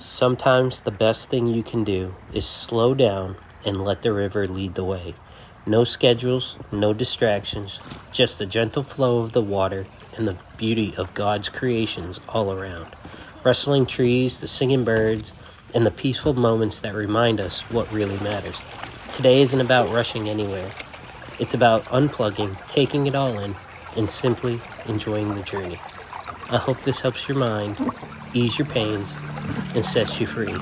Sometimes the best thing you can do is slow down and let the river lead the way. No schedules, no distractions, just the gentle flow of the water and the beauty of God's creations all around. Rustling trees, the singing birds, and the peaceful moments that remind us what really matters. Today isn't about rushing anywhere. It's about unplugging, taking it all in, and simply enjoying the journey. I hope this helps your mind, ease your pains, and sets you free.